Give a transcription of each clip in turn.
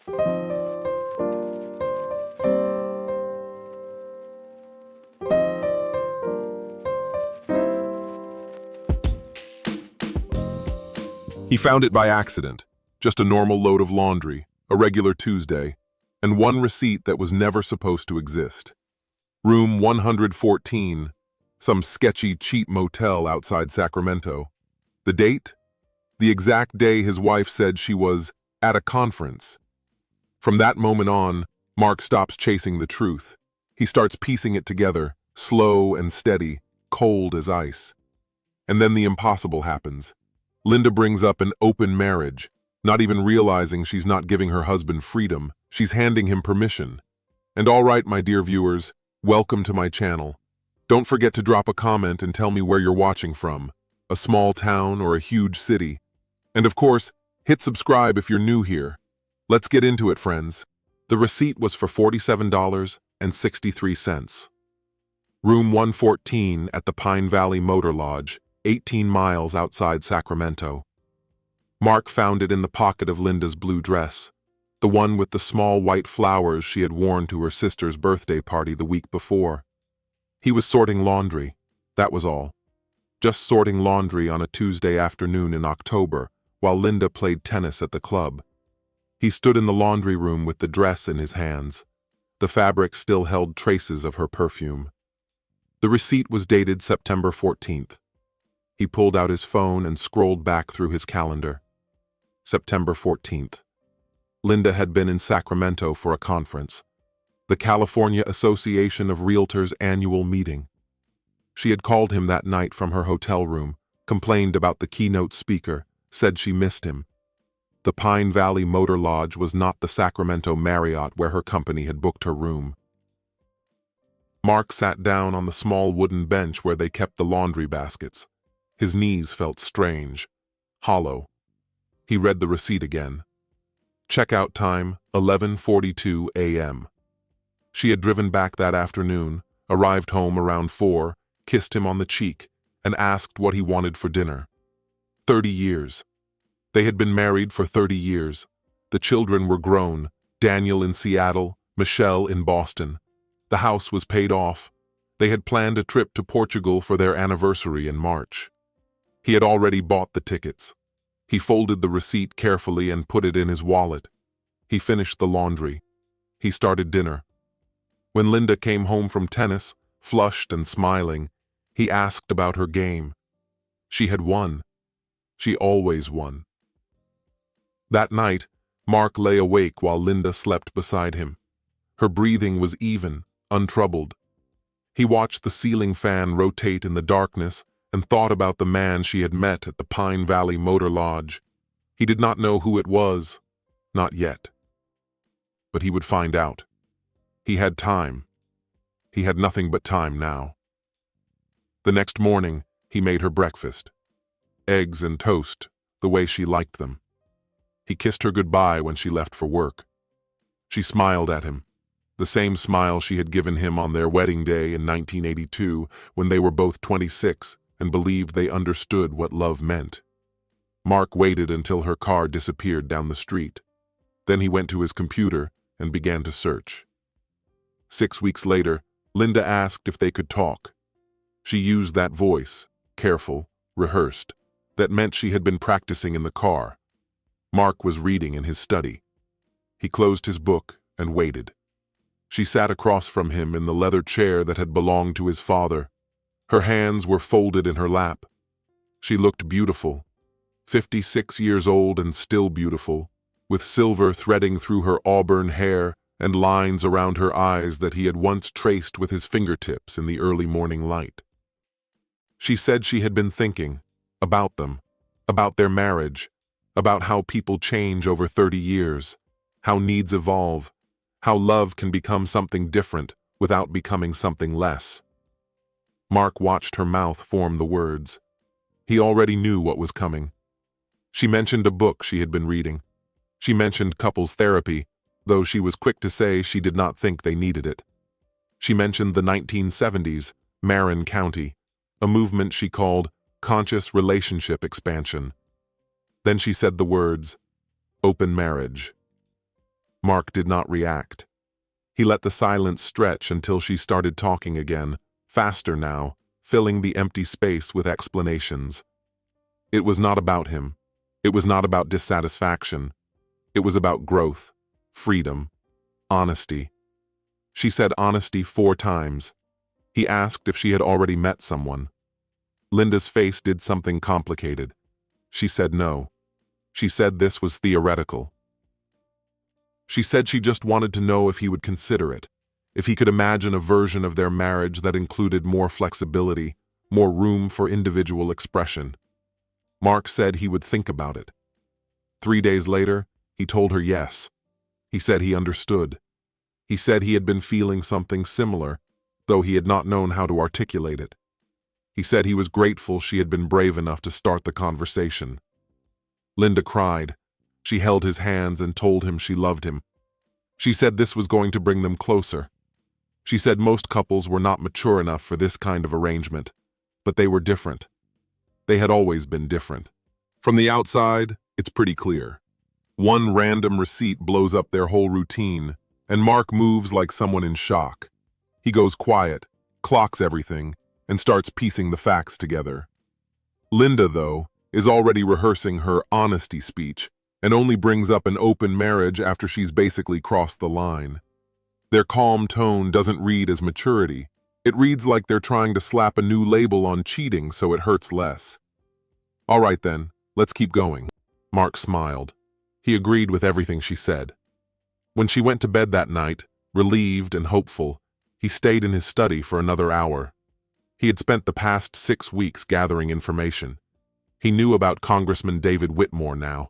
He found it by accident, just a normal load of laundry, a regular Tuesday, and one receipt that was never supposed to exist. Room 114, some sketchy, cheap motel outside Sacramento. The date? The exact day his wife said she was at a conference. From that moment on, Mark stops chasing the truth. He starts piecing it together, slow and steady, cold as ice. And then the impossible happens. Linda brings up an open marriage, not even realizing she's not giving her husband freedom, she's handing him permission. And all right, my dear viewers, welcome to my channel. Don't forget to drop a comment and tell me where you're watching from, a small town or a huge city. And of course, hit subscribe if you're new here. Let's get into it, friends. The receipt was for $47.63. Room 114 at the Pine Valley Motor Lodge, 18 miles outside Sacramento. Mark found it in the pocket of Linda's blue dress, the one with the small white flowers she had worn to her sister's birthday party the week before. He was sorting laundry, that was all. Just sorting laundry on a Tuesday afternoon in October while Linda played tennis at the club. He stood in the laundry room with the dress in his hands. The fabric still held traces of her perfume. The receipt was dated September 14th. He pulled out his phone and scrolled back through his calendar. September 14th. Linda had been in Sacramento for a conference, the California Association of Realtors' annual meeting. She had called him that night from her hotel room, complained about the keynote speaker, said she missed him. The Pine Valley Motor Lodge was not the Sacramento Marriott where her company had booked her room. Mark sat down on the small wooden bench where they kept the laundry baskets. His knees felt strange, hollow. He read the receipt again. Checkout time, 11:42 a.m. She had driven back that afternoon, arrived home around 4, kissed him on the cheek, and asked what he wanted for dinner. 30 years. They had been married for 30 years. The children were grown, Daniel in Seattle, Michelle in Boston. The house was paid off. They had planned a trip to Portugal for their anniversary in March. He had already bought the tickets. He folded the receipt carefully and put it in his wallet. He finished the laundry. He started dinner. When Linda came home from tennis, flushed and smiling, he asked about her game. She had won. She always won. That night, Mark lay awake while Linda slept beside him. Her breathing was even, untroubled. He watched the ceiling fan rotate in the darkness and thought about the man she had met at the Pine Valley Motor Lodge. He did not know who it was, not yet. But he would find out. He had time. He had nothing but time now. The next morning, he made her breakfast. Eggs and toast, the way she liked them. He kissed her goodbye when she left for work. She smiled at him, the same smile she had given him on their wedding day in 1982 when they were both 26 and believed they understood what love meant. Mark waited until her car disappeared down the street. Then he went to his computer and began to search. 6 weeks later, Linda asked if they could talk. She used that voice, careful, rehearsed, that meant she had been practicing in the car. Mark was reading in his study. He closed his book and waited. She sat across from him in the leather chair that had belonged to his father. Her hands were folded in her lap. She looked beautiful, 56 years old and still beautiful, with silver threading through her auburn hair and lines around her eyes that he had once traced with his fingertips in the early morning light. She said she had been thinking about them, about their marriage, about how people change over 30 years, how needs evolve, how love can become something different without becoming something less. Mark watched her mouth form the words. He already knew what was coming. She mentioned a book she had been reading. She mentioned couples therapy, though she was quick to say she did not think they needed it. She mentioned the 1970s, Marin County, a movement she called conscious relationship expansion. Then she said the words, open marriage. Mark did not react. He let the silence stretch until she started talking again, faster now, filling the empty space with explanations. It was not about him. It was not about dissatisfaction. It was about growth, freedom, honesty. She said honesty 4 times. He asked if she had already met someone. Linda's face did something complicated. She said no. She said this was theoretical. She said she just wanted to know if he would consider it, if he could imagine a version of their marriage that included more flexibility, more room for individual expression. Mark said he would think about it. 3 days later, he told her yes. He said he understood. He said he had been feeling something similar, though he had not known how to articulate it. He said he was grateful she had been brave enough to start the conversation. Linda cried. She held his hands and told him she loved him. She said this was going to bring them closer. She said most couples were not mature enough for this kind of arrangement, but they were different. They had always been different. From the outside, it's pretty clear. One random receipt blows up their whole routine, and Mark moves like someone in shock. He goes quiet, clocks everything, and starts piecing the facts together. Linda, though, is already rehearsing her honesty speech, and only brings up an open marriage after she's basically crossed the line. Their calm tone doesn't read as maturity. It reads like they're trying to slap a new label on cheating so it hurts less. All right then, let's keep going. Mark smiled. He agreed with everything she said. When she went to bed that night, relieved and hopeful, he stayed in his study for another hour. He had spent the past 6 weeks gathering information. He knew about Congressman David Whitmore now.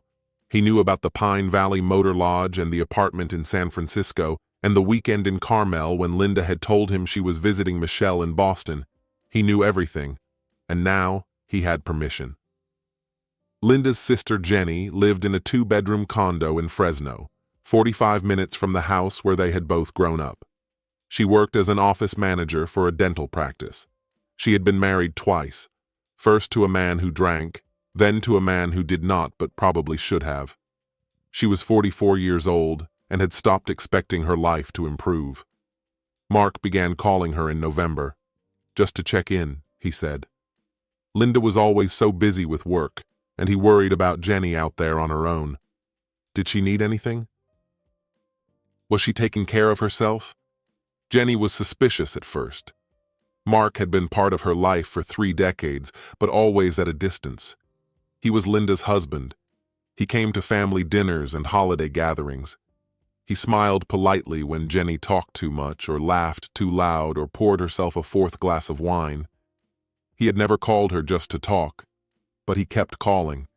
He knew about the Pine Valley Motor Lodge and the apartment in San Francisco, and the weekend in Carmel when Linda had told him she was visiting Michelle in Boston. He knew everything, and now he had permission. Linda's sister Jenny lived in a 2-bedroom condo in Fresno, 45 minutes from the house where they had both grown up. She worked as an office manager for a dental practice. She had been married twice, first to a man who drank, then to a man who did not but probably should have. She was 44 years old and had stopped expecting her life to improve. Mark began calling her in November. Just to check in, he said. Linda was always so busy with work, and he worried about Jenny out there on her own. Did she need anything? Was she taking care of herself? Jenny was suspicious at first. Mark had been part of her life for 3 decades, but always at a distance. He was Linda's husband. He came to family dinners and holiday gatherings. He smiled politely when Jenny talked too much or laughed too loud or poured herself a 4th glass of wine. He had never called her just to talk, but he kept calling,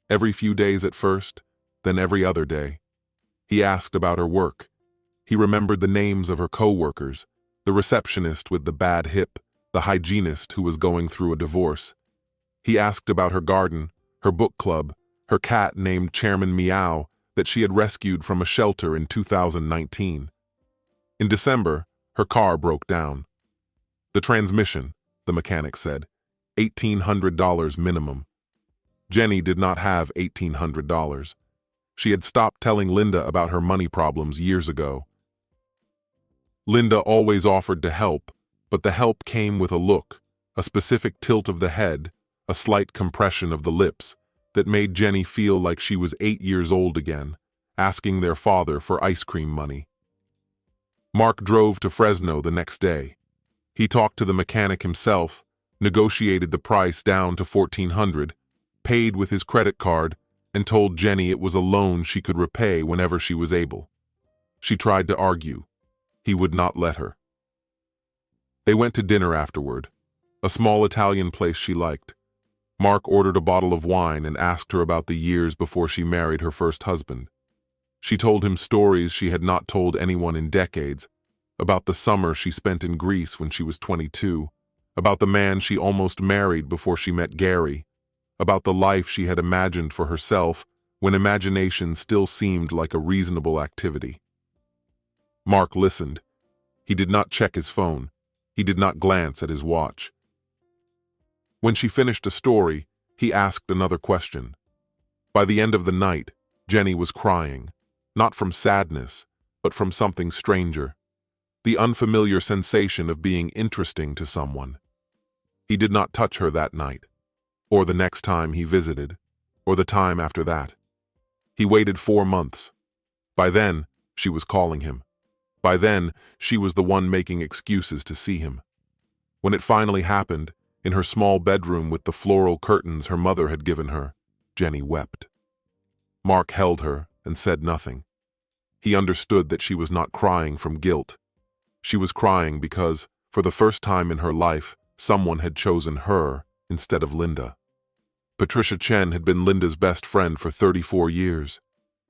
every few days at first, then every other day. He asked about her work. He remembered the names of her co-workers, the receptionist with the bad hip, the hygienist who was going through a divorce. He asked about her garden, her book club, her cat named Chairman Meow that she had rescued from a shelter in 2019. In December, her car broke down. The transmission, the mechanic said, $1,800 minimum. Jenny did not have $1,800. She had stopped telling Linda about her money problems years ago. Linda always offered to help, but the help came with a look, a specific tilt of the head, a slight compression of the lips, that made Jenny feel like she was 8 years old again, asking their father for ice cream money. Mark drove to Fresno the next day. He talked to the mechanic himself, negotiated the price down to $1,400, paid with his credit card, and told Jenny it was a loan she could repay whenever she was able. She tried to argue. He would not let her. They went to dinner afterward, a small Italian place she liked. Mark ordered a bottle of wine and asked her about the years before she married her first husband. She told him stories she had not told anyone in decades, about the summer she spent in Greece when she was 22, about the man she almost married before she met Gary, about the life she had imagined for herself when imagination still seemed like a reasonable activity. Mark listened. He did not check his phone. He did not glance at his watch. When she finished a story, he asked another question. By the end of the night, Jenny was crying. not from sadness, but from something stranger, the unfamiliar sensation of being interesting to someone. He did not touch her that night, or the next time he visited, or the time after that. He waited 4 months. By then, she was calling him. By then, she was the one making excuses to see him. When it finally happened, in her small bedroom with the floral curtains her mother had given her, Jenny wept. Mark held her and said nothing. He understood that she was not crying from guilt. She was crying because, for the first time in her life, someone had chosen her instead of Linda. Patricia Chen had been Linda's best friend for 34 years.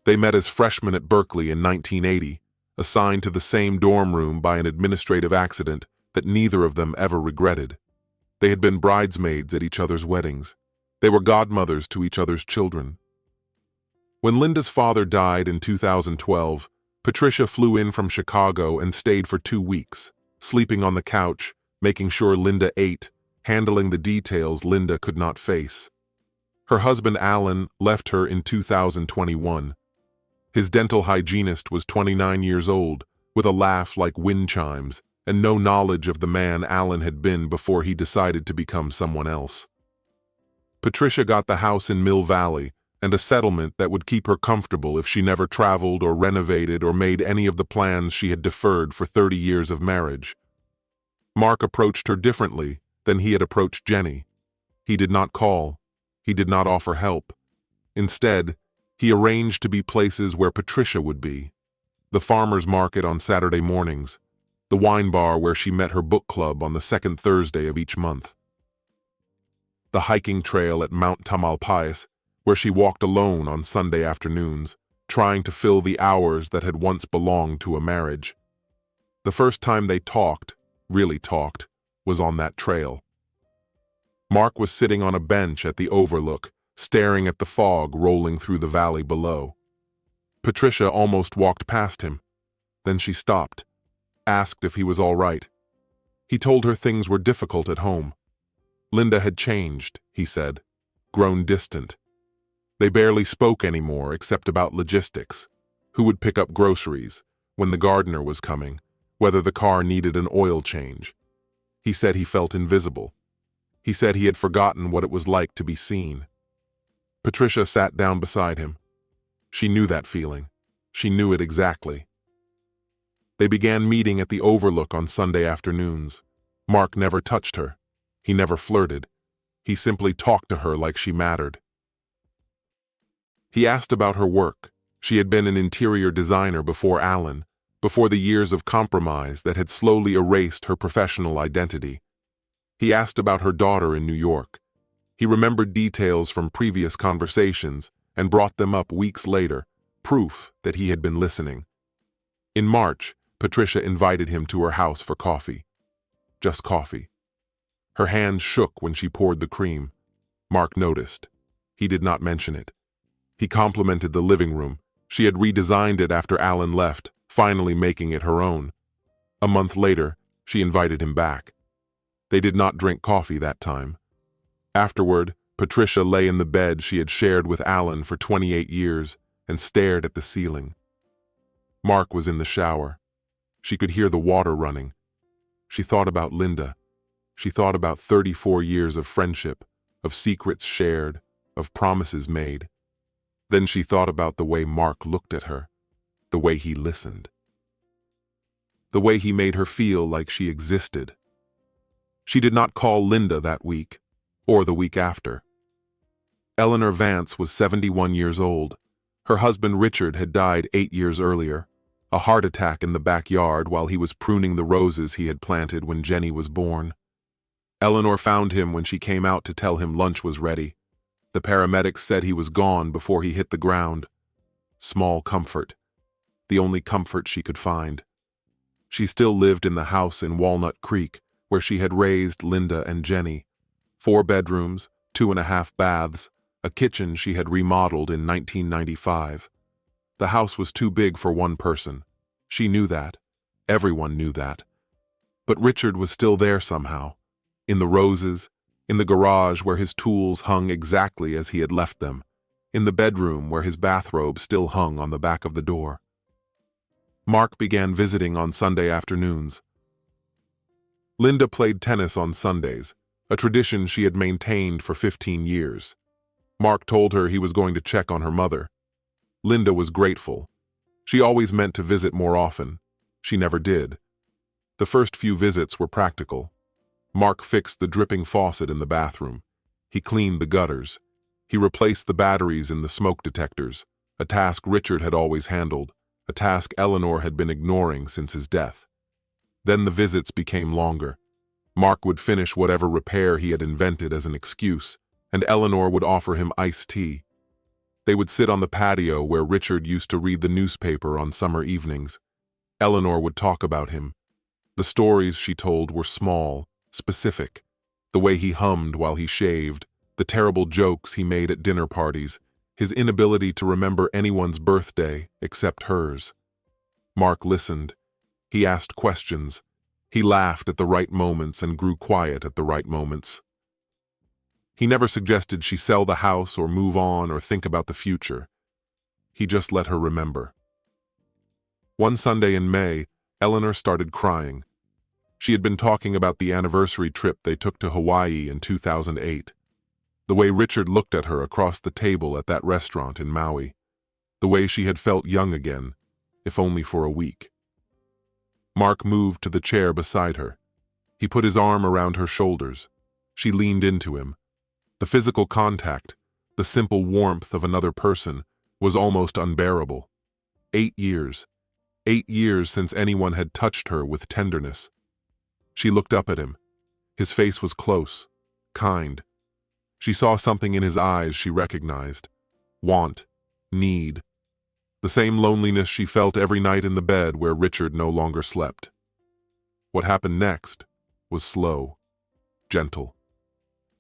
They met as freshmen at Berkeley in 1980, assigned to the same dorm room by an administrative accident that neither of them ever regretted. They had been bridesmaids at each other's weddings. They were godmothers to each other's children. When Linda's father died in 2012, Patricia flew in from Chicago and stayed for 2 weeks, sleeping on the couch, making sure Linda ate, handling the details Linda could not face. Her husband Alan left her in 2021. His dental hygienist was 29 years old, with a laugh like wind chimes, and no knowledge of the man Alan had been before he decided to become someone else. Patricia got the house in Mill Valley, and a settlement that would keep her comfortable if she never traveled or renovated or made any of the plans she had deferred for 30 years of marriage. Mark approached her differently than he had approached Jenny. He did not call. He did not offer help. Instead, he arranged to be places where Patricia would be: the farmer's market on Saturday mornings, the wine bar where she met her book club on the second Thursday of each month, the hiking trail at Mount Tamalpais, where she walked alone on Sunday afternoons, trying to fill the hours that had once belonged to a marriage. The first time they talked, really talked, was on that trail. Mark was sitting on a bench at the overlook, staring at the fog rolling through the valley below. Patricia almost walked past him. Then she stopped, asked if he was all right. He told her things were difficult at home. Linda had changed, he said, grown distant. They barely spoke anymore except about logistics: who would pick up groceries, when the gardener was coming, whether the car needed an oil change. He said he felt invisible. He said he had forgotten what it was like to be seen. Patricia sat down beside him. She knew that feeling. She knew it exactly. They began meeting at the overlook on Sunday afternoons. Mark never touched her. He never flirted. He simply talked to her like she mattered. He asked about her work. She had been an interior designer before Alan, before the years of compromise that had slowly erased her professional identity. He asked about her daughter in New York. He remembered details from previous conversations and brought them up weeks later, proof that he had been listening. In March, Patricia invited him to her house for coffee. Just coffee. Her hands shook when she poured the cream. Mark noticed. He did not mention it. He complimented the living room. She had redesigned it after Alan left, finally making it her own. A month later, she invited him back. They did not drink coffee that time. Afterward, Patricia lay in the bed she had shared with Alan for 28 years and stared at the ceiling. Mark was in the shower. She could hear the water running. She thought about Linda. She thought about 34 years of friendship, of secrets shared, of promises made. Then she thought about the way Mark looked at her, the way he listened, the way he made her feel like she existed. She did not call Linda that week, or the week after. Eleanor Vance was 71 years old. Her husband Richard had died 8 years earlier, a heart attack in the backyard while he was pruning the roses he had planted when Jenny was born. Eleanor found him when she came out to tell him lunch was ready. The paramedics said he was gone before he hit the ground. Small comfort. The only comfort she could find. She still lived in the house in Walnut Creek, where she had raised Linda and Jenny. 4 bedrooms, 2.5 baths, a kitchen she had remodeled in 1995. The house was too big for one person. She knew that. Everyone knew that. But Richard was still there somehow. In the roses, in the garage where his tools hung exactly as he had left them, in the bedroom where his bathrobe still hung on the back of the door. Mark began visiting on Sunday afternoons. Linda played tennis on Sundays, a tradition she had maintained for 15 years. Mark told her he was going to check on her mother. Linda was grateful. She always meant to visit more often. She never did. The first few visits were practical. Mark fixed the dripping faucet in the bathroom. He cleaned the gutters. He replaced the batteries in the smoke detectors, a task Richard had always handled, a task Eleanor had been ignoring since his death. Then the visits became longer. Mark would finish whatever repair he had invented as an excuse, and Eleanor would offer him iced tea. They would sit on the patio where Richard used to read the newspaper on summer evenings. Eleanor would talk about him. The stories she told were small, specific. The way he hummed while he shaved, the terrible jokes he made at dinner parties, his inability to remember anyone's birthday except hers. Mark listened. He asked questions. He laughed at the right moments and grew quiet at the right moments. He never suggested she sell the house or move on or think about the future. He just let her remember. One Sunday in May, Eleanor started crying. She had been talking about the anniversary trip they took to Hawaii in 2008. The way Richard looked at her across the table at that restaurant in Maui. The way she had felt young again, if only for a week. Mark moved to the chair beside her. He put his arm around her shoulders. She leaned into him. The physical contact, the simple warmth of another person, was almost unbearable. 8 years. 8 years since anyone had touched her with tenderness. She looked up at him. His face was close, kind. She saw something in his eyes she recognized. Want, need. The same loneliness she felt every night in the bed where Richard no longer slept. What happened next was slow, gentle.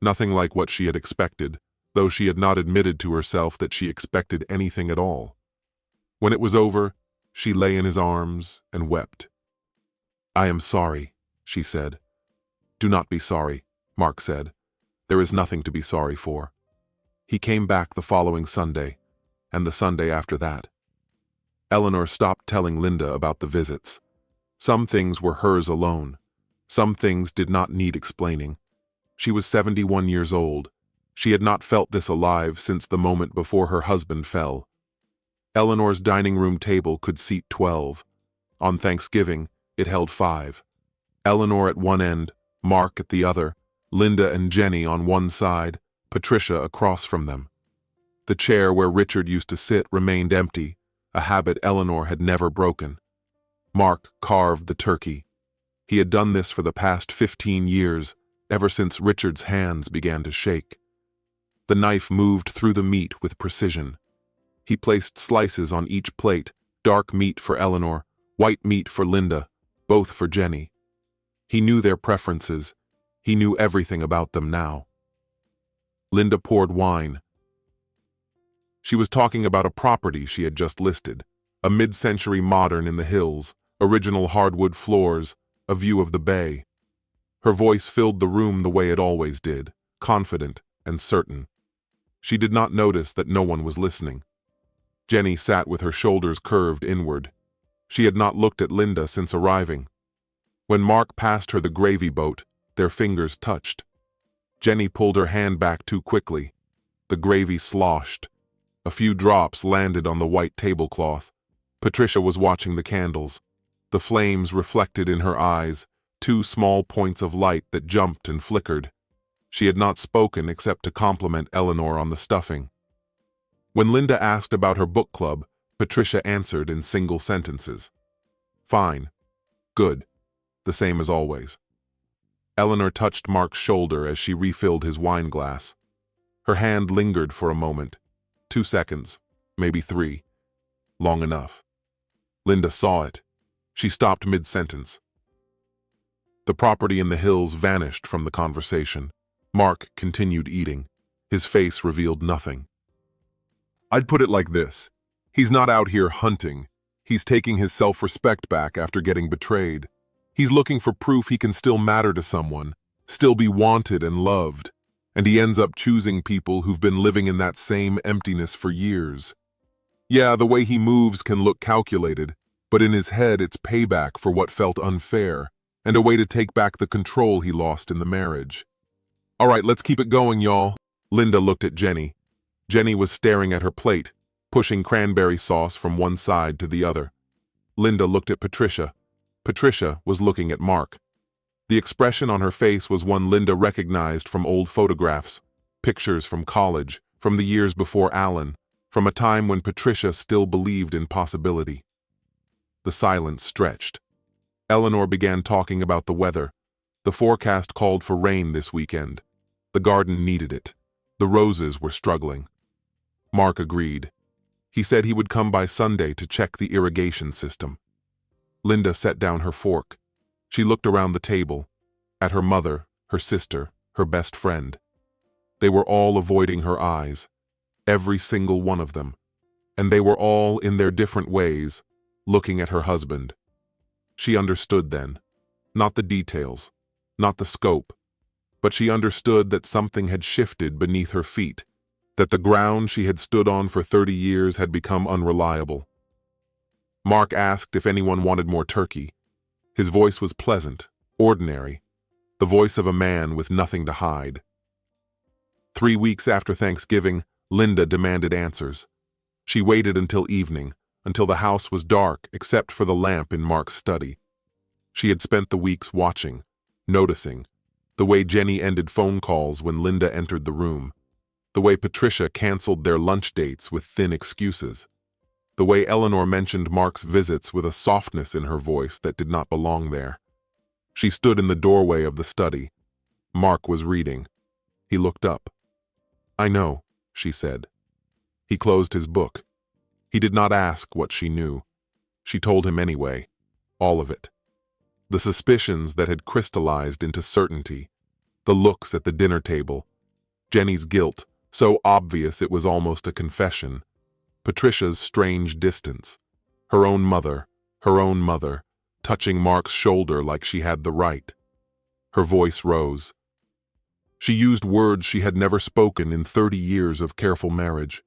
Nothing like what she had expected, though she had not admitted to herself that she expected anything at all. When it was over, she lay in his arms and wept. "I am sorry," she said. "Do not be sorry," Mark said. "There is nothing to be sorry for." He came back the following Sunday, and the Sunday after that. Eleanor stopped telling Linda about the visits. Some things were hers alone. Some things did not need explaining. She was 71 years old. She had not felt this alive since the moment before her husband fell. Eleanor's dining room table could seat 12. On Thanksgiving, it held 5. Eleanor at one end, Mark at the other, Linda and Jenny on one side, Patricia across from them. The chair where Richard used to sit remained empty, a habit Eleanor had never broken. Mark carved the turkey. He had done this for the past 15 years, ever since Richard's hands began to shake. The knife moved through the meat with precision. He placed slices on each plate, dark meat for Eleanor, white meat for Linda, both for Jenny. He knew their preferences. He knew everything about them now. Linda poured wine. She was talking about a property she had just listed, a mid-century modern in the hills, original hardwood floors, a view of the bay. Her voice filled the room the way it always did, confident and certain. She did not notice that no one was listening. Jenny sat with her shoulders curved inward. She had not looked at Linda since arriving. When Mark passed her the gravy boat, their fingers touched. Jenny pulled her hand back too quickly. The gravy sloshed. A few drops landed on the white tablecloth. Patricia was watching the candles. The flames reflected in her eyes, 2 small points of light that jumped and flickered. She had not spoken except to compliment Eleanor on the stuffing. When Linda asked about her book club, Patricia answered in single sentences. "Fine. Good. The same as always." Eleanor touched Mark's shoulder as she refilled his wine glass. Her hand lingered for a moment. 2 seconds, maybe 3. Long enough. Linda saw it. She stopped mid-sentence. The property in the hills vanished from the conversation. Mark continued eating. His face revealed nothing. "I'd put it like this. He's not out here hunting. He's taking his self-respect back after getting betrayed. He's looking for proof he can still matter to someone, still be wanted and loved. And he ends up choosing people who've been living in that same emptiness for years. Yeah, the way he moves can look calculated, but in his head it's payback for what felt unfair, and a way to take back the control he lost in the marriage. All right, let's keep it going, y'all. Linda looked at Jenny. Jenny was staring at her plate, pushing cranberry sauce from one side to the other. Linda looked at Patricia. Patricia was looking at Mark. The expression on her face was one Linda recognized from old photographs, pictures from college, from the years before Alan, from a time when Patricia still believed in possibility. The silence stretched. Eleanor began talking about the weather. The forecast called for rain this weekend. The garden needed it. The roses were struggling. Mark agreed. He said he would come by Sunday to check the irrigation system. Linda set down her fork. She looked around the table, at her mother, her sister, her best friend. They were all avoiding her eyes, every single one of them, and they were all, in their different ways, looking at her husband. She understood then, not the details, not the scope, but she understood that something had shifted beneath her feet, that the ground she had stood on for 30 years had become unreliable. Mark asked if anyone wanted more turkey. His voice was pleasant, ordinary, the voice of a man with nothing to hide. 3 weeks after Thanksgiving, Linda demanded answers. She waited until evening, until the house was dark except for the lamp in Mark's study. She had spent the weeks watching, noticing, the way Jenny ended phone calls when Linda entered the room, the way Patricia canceled their lunch dates with thin excuses, the way Eleanor mentioned Mark's visits with a softness in her voice that did not belong there. She stood in the doorway of the study. Mark was reading. He looked up. "I know," she said. He closed his book. He did not ask what she knew. She told him anyway, all of it. The suspicions that had crystallized into certainty, the looks at the dinner table, Jenny's guilt, so obvious it was almost a confession, Patricia's strange distance, her own mother, touching Mark's shoulder like she had the right. Her voice rose. She used words she had never spoken in 30 years of careful marriage,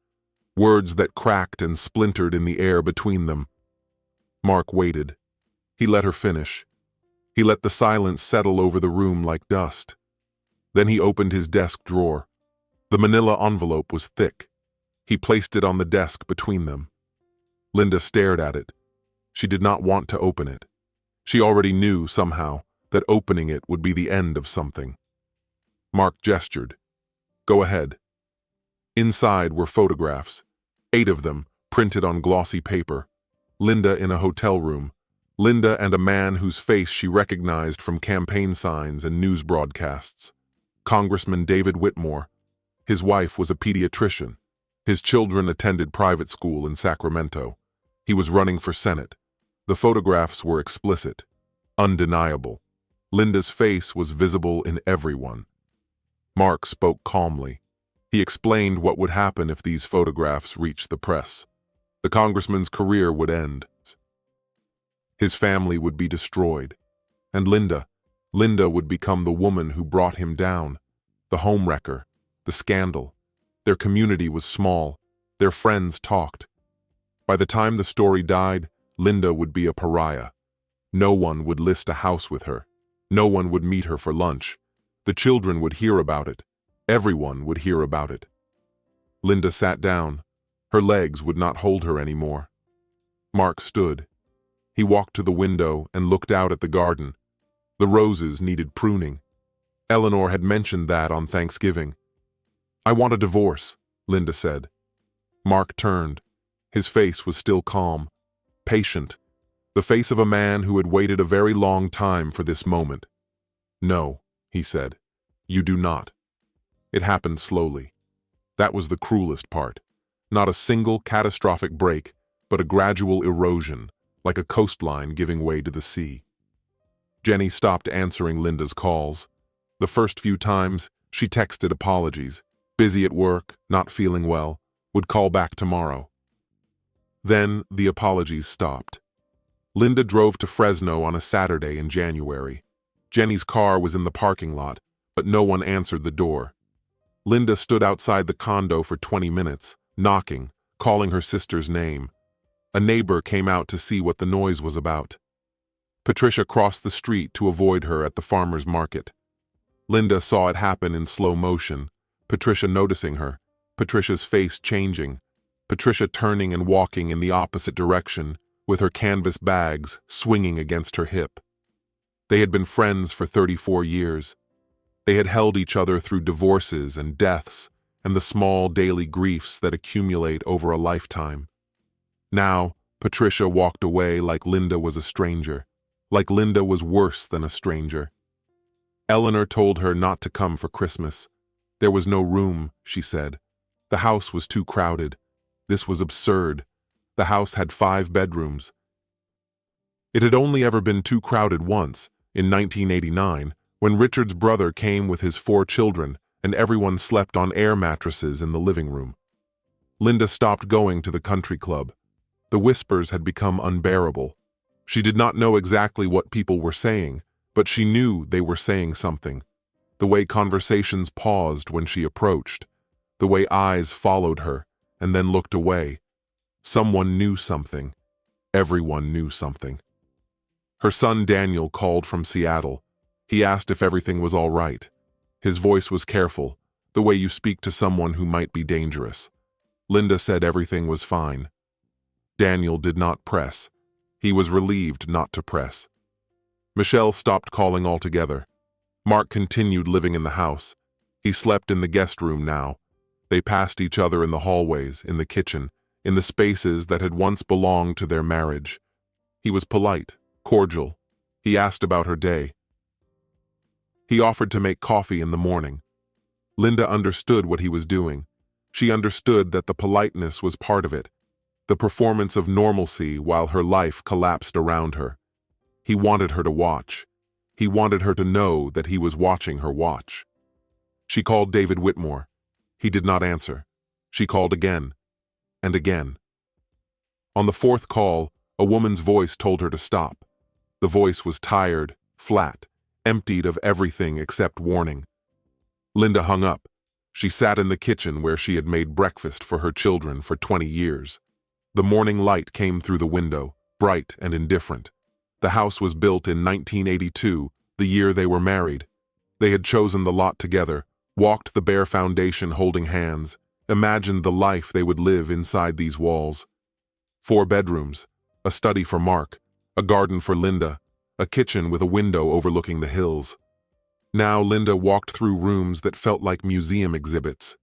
words that cracked and splintered in the air between them. Mark waited. He let her finish. He let the silence settle over the room like dust. Then he opened his desk drawer. The manila envelope was thick. He placed it on the desk between them. Linda stared at it. She did not want to open it. She already knew, somehow, that opening it would be the end of something. Mark gestured. "Go ahead." Inside were photographs, 8 of them, printed on glossy paper. Linda in a hotel room. Linda and a man whose face she recognized from campaign signs and news broadcasts. Congressman David Whitmore. His wife was a pediatrician. His children attended private school in Sacramento. He was running for Senate. The photographs were explicit, undeniable. Linda's face was visible in everyone. Mark spoke calmly. He explained what would happen if these photographs reached the press. The congressman's career would end. His family would be destroyed. And Linda would become the woman who brought him down, the homewrecker, the scandal. Their community was small. Their friends talked. By the time the story died, Linda would be a pariah. No one would list a house with her. No one would meet her for lunch. The children would hear about it. Everyone would hear about it. Linda sat down. Her legs would not hold her anymore. Mark stood. He walked to the window and looked out at the garden. The roses needed pruning. Eleanor had mentioned that on Thanksgiving. "I want a divorce," Linda said. Mark turned. His face was still calm, patient, the face of a man who had waited a very long time for this moment. "No," he said, "you do not." It happened slowly. That was the cruelest part. Not a single catastrophic break, but a gradual erosion, like a coastline giving way to the sea. Jenny stopped answering Linda's calls. The first few times, she texted apologies, busy at work, not feeling well, would call back tomorrow. Then the apologies stopped. Linda drove to Fresno on a Saturday in January. Jenny's car was in the parking lot, but no one answered the door. Linda stood outside the condo for 20 minutes, knocking, calling her sister's name. A neighbor came out to see what the noise was about. Patricia crossed the street to avoid her at the farmer's market. Linda saw it happen in slow motion, Patricia noticing her, Patricia's face changing, Patricia turning and walking in the opposite direction, with her canvas bags swinging against her hip. They had been friends for 34 years. They had held each other through divorces and deaths and the small daily griefs that accumulate over a lifetime. Now, Patricia walked away like Linda was a stranger, like Linda was worse than a stranger. Eleanor told her not to come for Christmas. There was no room, she said. The house was too crowded. This was absurd. The house had 5 bedrooms. It had only ever been too crowded once, in 1989, when Richard's brother came with his 4 children and everyone slept on air mattresses in the living room. Linda stopped going to the country club. The whispers had become unbearable. She did not know exactly what people were saying, but she knew they were saying something. The way conversations paused when she approached, the way eyes followed her and then looked away. Someone knew something. Everyone knew something. Her son Daniel called from Seattle. He asked if everything was all right. His voice was careful, the way you speak to someone who might be dangerous. Linda said everything was fine. Daniel did not press. He was relieved not to press. Michelle stopped calling altogether. Mark continued living in the house. He slept in the guest room now. They passed each other in the hallways, in the kitchen, in the spaces that had once belonged to their marriage. He was polite, cordial. He asked about her day. He offered to make coffee in the morning. Linda understood what he was doing. She understood that the politeness was part of it, the performance of normalcy while her life collapsed around her. He wanted her to watch. He wanted her to know that he was watching her watch. She called David Whitmore. He did not answer. She called again, and again. On the 4th call, a woman's voice told her to stop. The voice was tired, flat, emptied of everything except warning. Linda hung up. She sat in the kitchen where she had made breakfast for her children for 20 years. The morning light came through the window, bright and indifferent. The house was built in 1982, the year they were married. They had chosen the lot together, walked the bare foundation holding hands, imagined the life they would live inside these walls. 4 bedrooms, a study for Mark, a garden for Linda, a kitchen with a window overlooking the hills. Now Linda walked through rooms that felt like museum exhibits.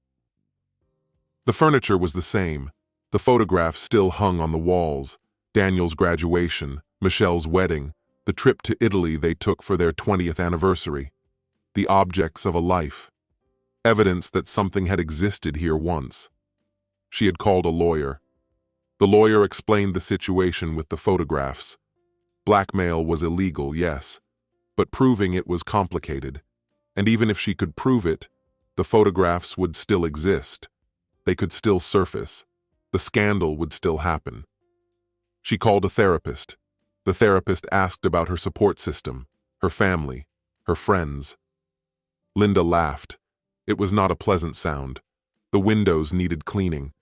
The furniture was the same. The photographs still hung on the walls. Daniel's graduation, Michelle's wedding, the trip to Italy they took for their 20th anniversary. The objects of a life. Evidence that something had existed here once. She had called a lawyer. The lawyer explained the situation with the photographs. Blackmail was illegal, yes, but proving it was complicated. And even if she could prove it, the photographs would still exist. They could still surface. The scandal would still happen. She called a therapist. The therapist asked about her support system, her family, her friends. Linda laughed. It was not a pleasant sound. The windows needed cleaning.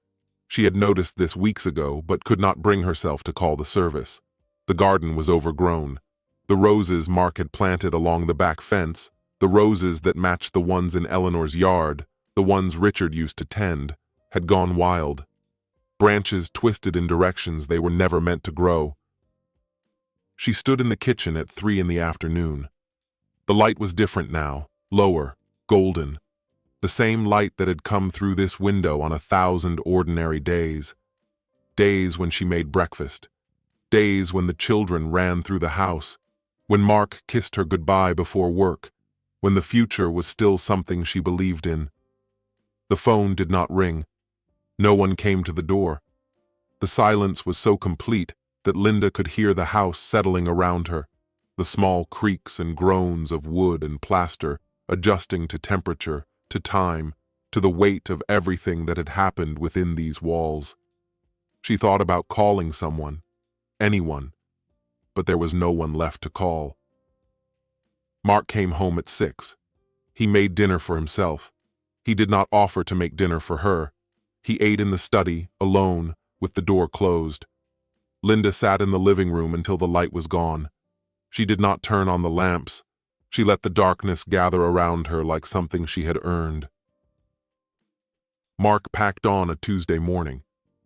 She had noticed this weeks ago, but could not bring herself to call the service. The garden was overgrown. The roses Mark had planted along the back fence, the roses that matched the ones in Eleanor's yard, the ones Richard used to tend, had gone wild. Branches twisted in directions they were never meant to grow. She stood in the kitchen at 3 in the afternoon. The light was different now, lower, golden. The same light that had come through this window on 1,000 ordinary days. Days when she made breakfast. Days when the children ran through the house. When Mark kissed her goodbye before work. When the future was still something she believed in. The phone did not ring. No one came to the door. The silence was so complete that Linda could hear the house settling around her, the small creaks and groans of wood and plaster adjusting to temperature, to time, to the weight of everything that had happened within these walls. She thought about calling someone, anyone, but there was no one left to call. Mark came home at 6. He made dinner for himself. He did not offer to make dinner for her. He ate in the study, alone, with the door closed. Linda sat in the living room until the light was gone. She did not turn on the lamps. She let the darkness gather around her like something she had earned. Mark packed on a Tuesday morning.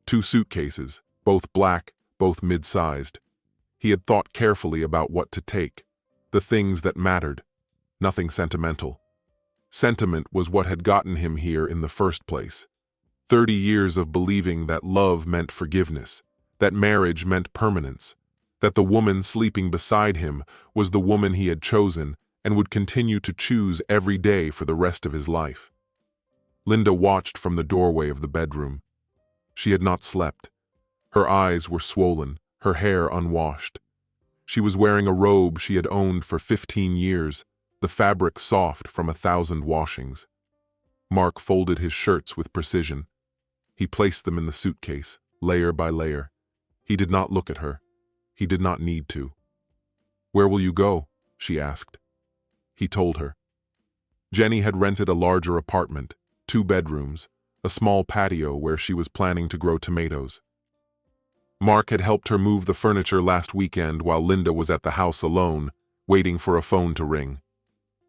2 suitcases, both black, both mid-sized. He had thought carefully about what to take, the things that mattered, nothing sentimental. Sentiment was what had gotten him here in the first place. 30 years of believing that love meant forgiveness, that marriage meant permanence, that the woman sleeping beside him was the woman he had chosen and would continue to choose every day for the rest of his life. Linda watched from the doorway of the bedroom. She had not slept. Her eyes were swollen, her hair unwashed. She was wearing a robe she had owned for 15 years, the fabric soft from 1,000 washings. Mark folded his shirts with precision. He placed them in the suitcase, layer by layer. He did not look at her. He did not need to. "Where will you go?" she asked. He told her. Jenny had rented a larger apartment, 2 bedrooms, a small patio where she was planning to grow tomatoes. Mark had helped her move the furniture last weekend while Linda was at the house alone, waiting for a phone to ring.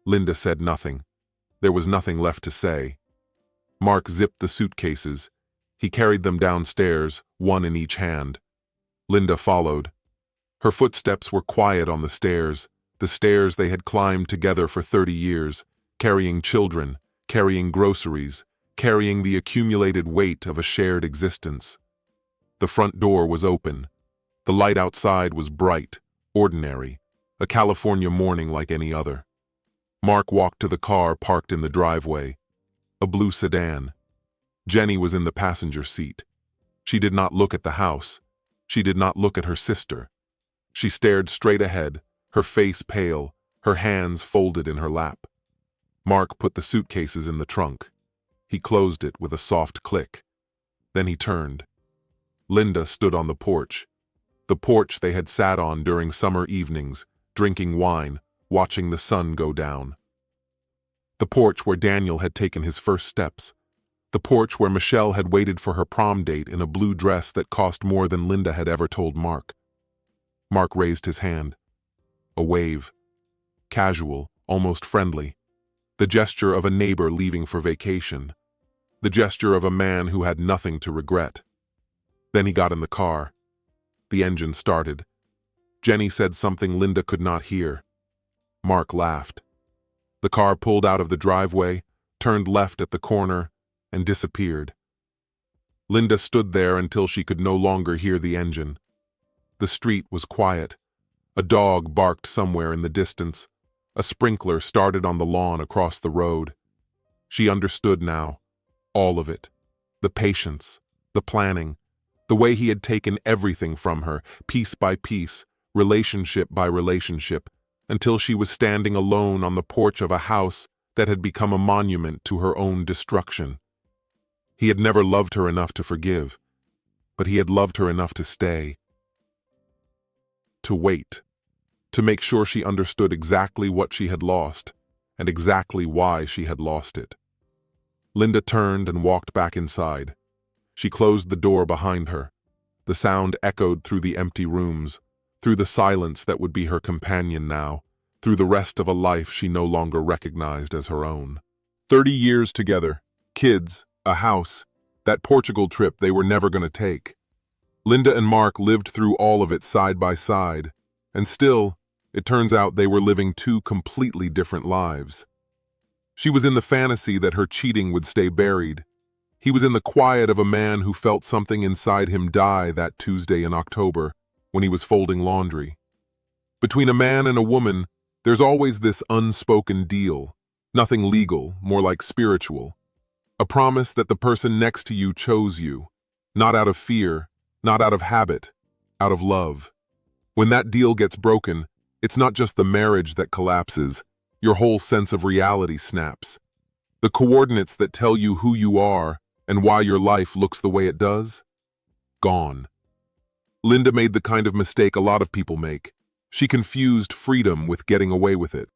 Linda said nothing. There was nothing left to say. Mark zipped the suitcases. He carried them downstairs, one in each hand. Linda followed. Her footsteps were quiet on the stairs they had climbed together for 30 years, carrying children, carrying groceries, carrying the accumulated weight of a shared existence. The front door was open. The light outside was bright, ordinary, a California morning like any other. Mark walked to the car parked in the driveway, a blue sedan. Jenny was in the passenger seat. She did not look at the house. She did not look at her sister. She stared straight ahead, her face pale, her hands folded in her lap. Mark put the suitcases in the trunk. He closed it with a soft click. Then he turned. Linda stood on the porch they had sat on during summer evenings, drinking wine, watching the sun go down. The porch where Daniel had taken his first steps. The porch where Michelle had waited for her prom date in a blue dress that cost more than Linda had ever told Mark. Mark raised his hand. A wave. Casual, almost friendly. The gesture of a neighbor leaving for vacation. The gesture of a man who had nothing to regret. Then he got in the car. The engine started. Jenny said something Linda could not hear. Mark laughed. The car pulled out of the driveway, turned left at the corner, and disappeared. Linda stood there until she could no longer hear the engine. The street was quiet. A dog barked somewhere in the distance. A sprinkler started on the lawn across the road. She understood now. All of it. The patience, the planning, the way he had taken everything from her, piece by piece, relationship by relationship, until she was standing alone on the porch of a house that had become a monument to her own destruction. He had never loved her enough to forgive, but he had loved her enough to stay. To wait. To make sure she understood exactly what she had lost, and exactly why she had lost it. Linda turned and walked back inside. She closed the door behind her. The sound echoed through the empty rooms, through the silence that would be her companion now, through the rest of a life she no longer recognized as her own. 30 years together, kids, a house, that Portugal trip they were never going to take. Linda and Mark lived through all of it side by side, and still, it turns out they were living 2 completely different lives. She was in the fantasy that her cheating would stay buried. He was in the quiet of a man who felt something inside him die that Tuesday in October when he was folding laundry. Between a man and a woman, there's always this unspoken deal, nothing legal, more like spiritual. A promise that the person next to you chose you, not out of fear, not out of habit, out of love. When that deal gets broken, it's not just the marriage that collapses, your whole sense of reality snaps. The coordinates that tell you who you are and why your life looks the way it does? Gone. Linda made the kind of mistake a lot of people make. She confused freedom with getting away with it.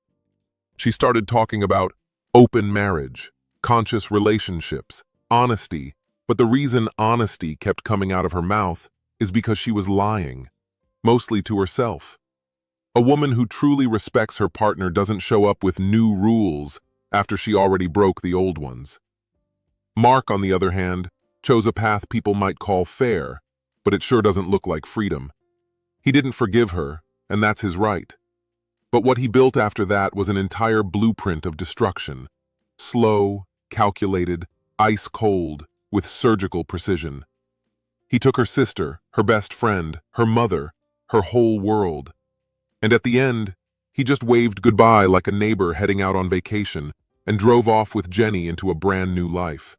She started talking about open marriage, conscious relationships, honesty. But the reason honesty kept coming out of her mouth is because she was lying, mostly to herself. A woman who truly respects her partner doesn't show up with new rules after she already broke the old ones. Mark, on the other hand, chose a path people might call fair, but it sure doesn't look like freedom. He didn't forgive her, and that's his right. But what he built after that was an entire blueprint of destruction. Slow, calculated, ice cold, with surgical precision. He took her sister, her best friend, her mother, her whole world. And at the end, he just waved goodbye like a neighbor heading out on vacation and drove off with Jenny into a brand new life.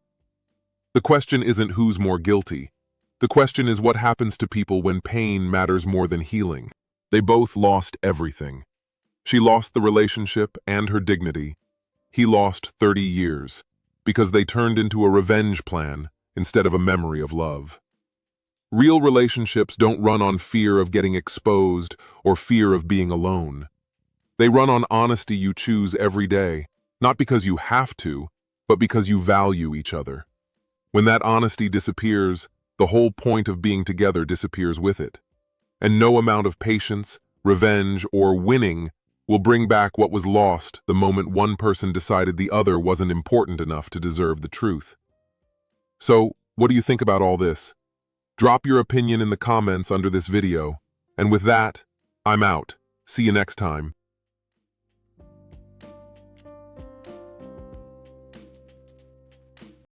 The question isn't who's more guilty. The question is what happens to people when pain matters more than healing. They both lost everything. She lost the relationship and her dignity. He lost 30 years because they turned into a revenge plan instead of a memory of love. Real relationships don't run on fear of getting exposed or fear of being alone. They run on honesty you choose every day, not because you have to, but because you value each other. When that honesty disappears, the whole point of being together disappears with it. And no amount of patience, revenge, or winning will bring back what was lost the moment one person decided the other wasn't important enough to deserve the truth. So, what do you think about all this? Drop your opinion in the comments under this video. And with that, I'm out. See you next time.